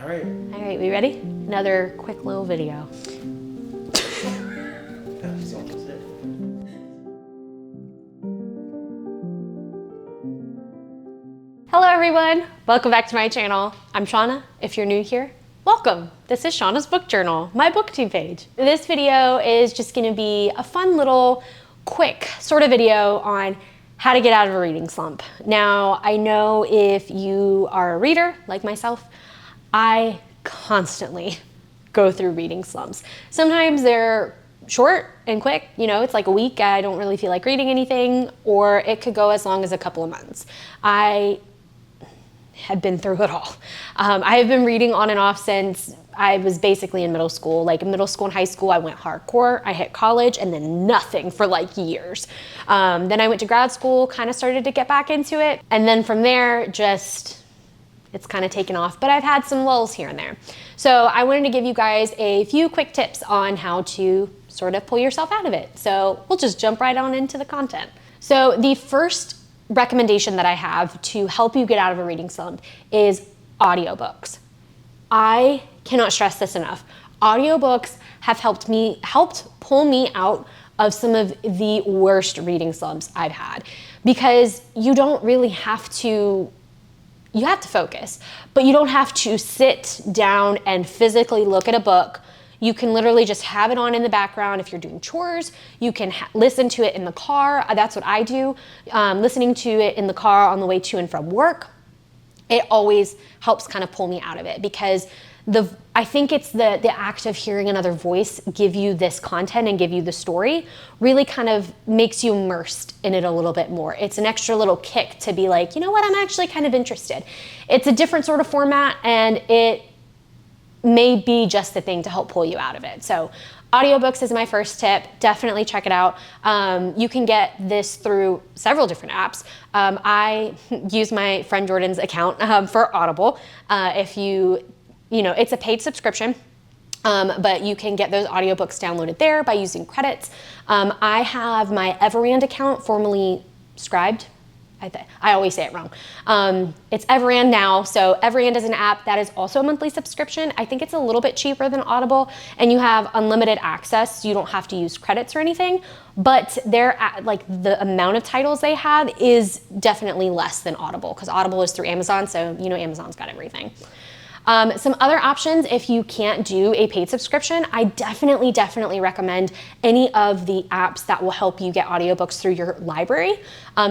All right. All right, we ready? Another quick little video. That's almost it. Hello everyone, welcome back to my channel. I'm Shauna. If you're new here, welcome. This is Shauna's Book Journal, my booktube page. This video is just gonna be a fun little quick sort of video on how to get out of a reading slump. Now, I know if you are a reader like myself, I constantly go through reading slumps. Sometimes they're short and quick, you know, it's like a week, I don't really feel like reading anything, or it could go as long as a couple of months. I have been through it all. I have been reading on and off since I was basically in middle school. Like in middle school and high school, I went hardcore. I hit college and then nothing for like years. Then I went to grad school, kind of started to get back into it. And then from there, it's kind of taken off, but I've had some lulls here and there. So I wanted to give you guys a few quick tips on how to sort of pull yourself out of it. So we'll just jump right on into the content. So the first recommendation that I have to help you get out of a reading slump is audiobooks. I cannot stress this enough. Audiobooks have helped pull me out of some of the worst reading slumps I've had, because you don't really have to, you have to focus, but you don't have to sit down and physically look at a book. You can literally just have it on in the background. If you're doing chores, you can listen to it in the car. That's what I do. Listening to it in the car on the way to and from work, it always helps kind of pull me out of it, because I think it's the act of hearing another voice give you this content and give you the story really kind of makes you immersed in it a little bit more. It's an extra little kick to be like, you know what, I'm actually kind of interested. It's a different sort of format, and it may be just the thing to help pull you out of it. So audiobooks is my first tip. Definitely check it out. You can get this through several different apps. I use my friend Jordan's account for Audible. If you know, it's a paid subscription, but you can get those audiobooks downloaded there by using credits. I have my Everand account, formerly Scribed. I always say it wrong. It's Everand now. So Everand is an app that is also a monthly subscription. I think it's a little bit cheaper than Audible, and you have unlimited access. You don't have to use credits or anything, but like the amount of titles they have is definitely less than Audible, because Audible is through Amazon. So, you know, Amazon's got everything. Some other options, if you can't do a paid subscription, I definitely recommend any of the apps that will help you get audiobooks through your library.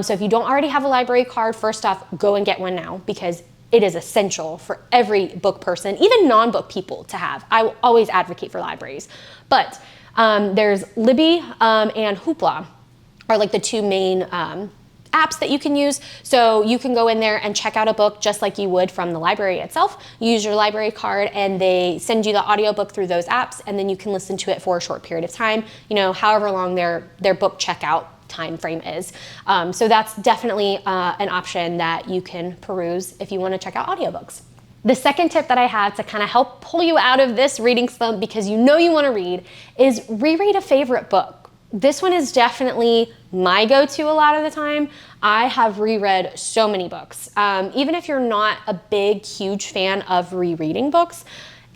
So if you don't already have a library card, first off, go and get one now, because it is essential for every book person, even non-book people, to have. I will always advocate for libraries. But there's Libby and Hoopla are like the two main apps that you can use. So you can go in there and check out a book just like you would from the library itself. You use your library card and they send you the audiobook through those apps, and then you can listen to it for a short period of time, you know, however long their book checkout time frame is. So that's definitely an option that you can peruse if you want to check out audiobooks. The second tip that I have to kind of help pull you out of this reading slump, because you know you want to read, is reread a favorite book. This one is definitely my go-to a lot of the time. I have reread so many books. Even if you're not a big, huge fan of rereading books,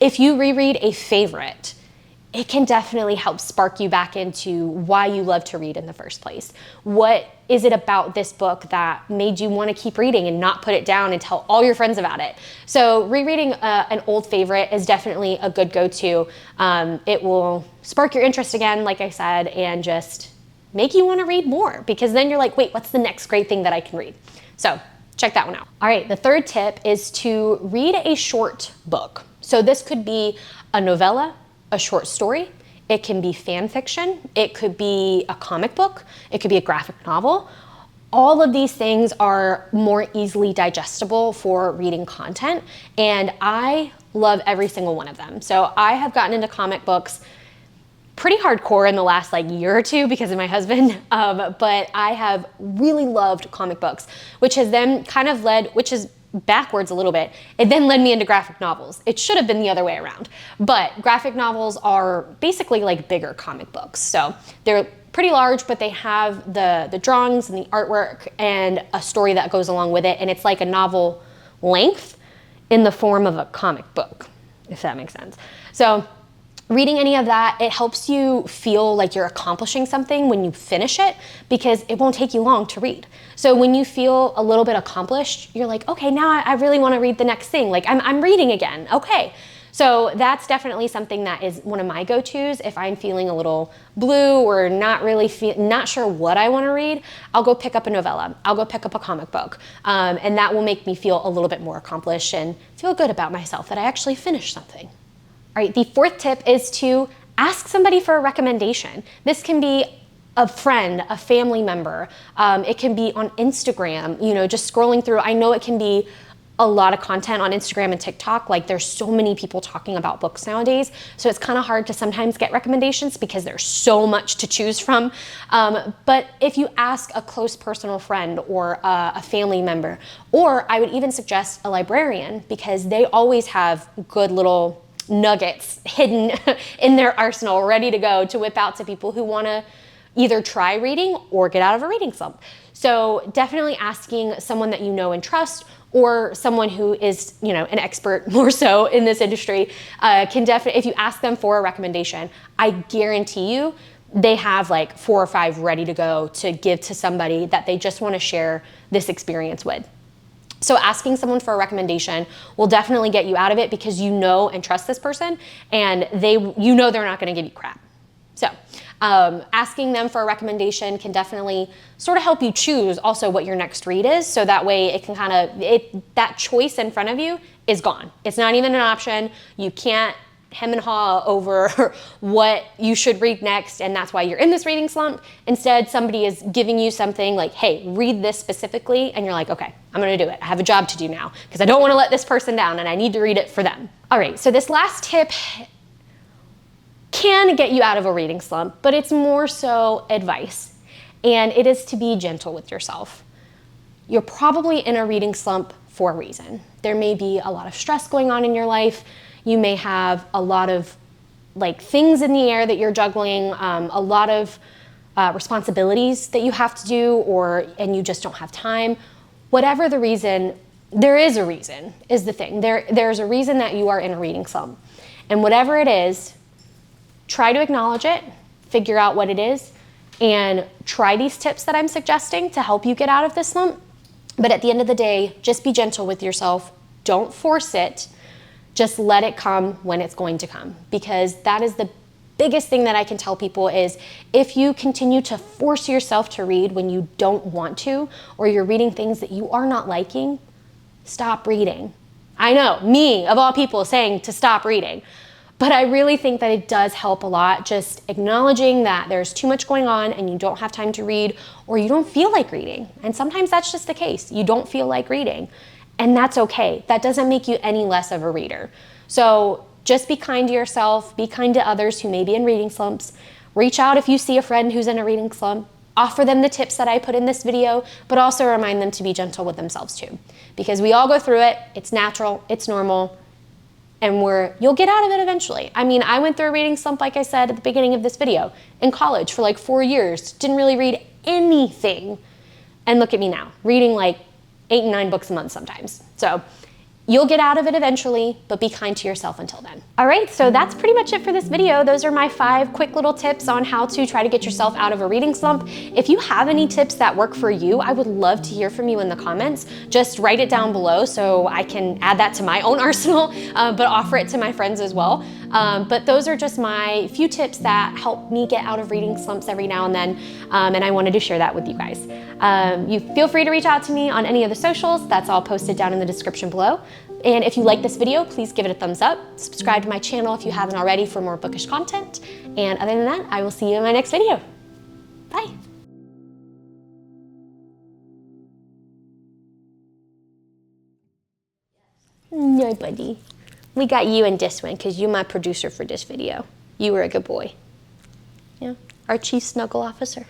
if you reread a favorite, it can definitely help spark you back into why you love to read in the first place. What is it about this book that made you want to keep reading and not put it down and tell all your friends about it? So rereading an old favorite is definitely a good go-to. It will spark your interest again, like I said, and just make you want to read more, because then you're like, wait, what's the next great thing that I can read? So check that one out. All right, the third tip is to read a short book. So this could be a novella, a short story, it can be fan fiction, it could be a comic book, it could be a graphic novel. All of these things are more easily digestible for reading content, and I love every single one of them. So I have gotten into comic books pretty hardcore in the last like year or two because of my husband, but I have really loved comic books, which has then kind of which is backwards a little bit. It then led me into graphic novels. It should have been the other way around, but graphic novels are basically like bigger comic books. So they're pretty large, but they have the drawings and the artwork and a story that goes along with it. And it's like a novel length in the form of a comic book, if that makes sense. So reading any of that, it helps you feel like you're accomplishing something when you finish it, because it won't take you long to read. So when you feel a little bit accomplished, you're like, okay, now I really want to read the next thing. Like I'm reading again. Okay. So that's definitely something that is one of my go-tos. If I'm feeling a little blue or not sure what I want to read, I'll go pick up a novella. I'll go pick up a comic book. And that will make me feel a little bit more accomplished and feel good about myself that I actually finished something. All right, the fourth tip is to ask somebody for a recommendation. This can be a friend, a family member. It can be on Instagram, just scrolling through. I know it can be a lot of content on Instagram and TikTok. Like there's so many people talking about books nowadays. So it's kind of hard to sometimes get recommendations because there's so much to choose from. But if you ask a close personal friend or a family member, or I would even suggest a librarian, because they always have good little nuggets hidden in their arsenal, ready to go to whip out to people who want to either try reading or get out of a reading slump. So definitely asking someone that you know and trust, or someone who is, an expert more so in this industry, can definitely, if you ask them for a recommendation, I guarantee you they have like 4 or 5 ready to go to give to somebody that they just want to share this experience with. So asking someone for a recommendation will definitely get you out of it, because you know and trust this person, and they're not going to give you crap. So asking them for a recommendation can definitely sort of help you choose also what your next read is. So that way it can that choice in front of you is gone. It's not even an option. You can't hem and haw over what you should read next, and that's why you're in this reading slump. Instead, somebody is giving you something like, hey, read this specifically, and you're like, okay, I'm gonna do it. I have a job to do now, because I don't wanna let this person down, and I need to read it for them. All right, so this last tip can get you out of a reading slump, but it's more so advice, and it is to be gentle with yourself. You're probably in a reading slump for a reason. There may be a lot of stress going on in your life. You may have a lot of things in the air that you're juggling, a lot of responsibilities that you have to do, and you just don't have time. Whatever the reason, there is a reason, is the thing. There's a reason that you are in a reading slump. And whatever it is, try to acknowledge it, figure out what it is, and try these tips that I'm suggesting to help you get out of this slump. But at the end of the day, just be gentle with yourself. Don't force it. Just let it come when it's going to come, because that is the biggest thing that I can tell people is if you continue to force yourself to read when you don't want to, or you're reading things that you are not liking, stop reading. I know, me of all people saying to stop reading, but I really think that it does help a lot, just acknowledging that there's too much going on and you don't have time to read, or you don't feel like reading. And sometimes that's just the case. You don't feel like reading. And that's okay. That doesn't make you any less of a reader. So just be kind to yourself, be kind to others who may be in reading slumps. Reach out if you see a friend who's in a reading slump. Offer them the tips that I put in this video, but also remind them to be gentle with themselves too. Because we all go through it, it's natural, it's normal, and you'll get out of it eventually. I mean, I went through a reading slump, like I said at the beginning of this video, in college for 4 years, didn't really read anything. And look at me now, reading 8 and 9 books a month sometimes. So you'll get out of it eventually, but be kind to yourself until then. All right, so that's pretty much it for this video. Those are my 5 quick little tips on how to try to get yourself out of a reading slump. If you have any tips that work for you, I would love to hear from you in the comments. Just write it down below so I can add that to my own arsenal, but offer it to my friends as well. But those are just my few tips that help me get out of reading slumps every now and then, and I wanted to share that with you guys. You feel free to reach out to me on any of the socials. That's all posted down in the description below. And if you like this video, please give it a thumbs up. Subscribe to my channel if you haven't already for more bookish content. And other than that, I will see you in my next video. Bye. No, buddy. We got you in this one because you're my producer for this video. You were a good boy. Yeah, our chief snuggle officer.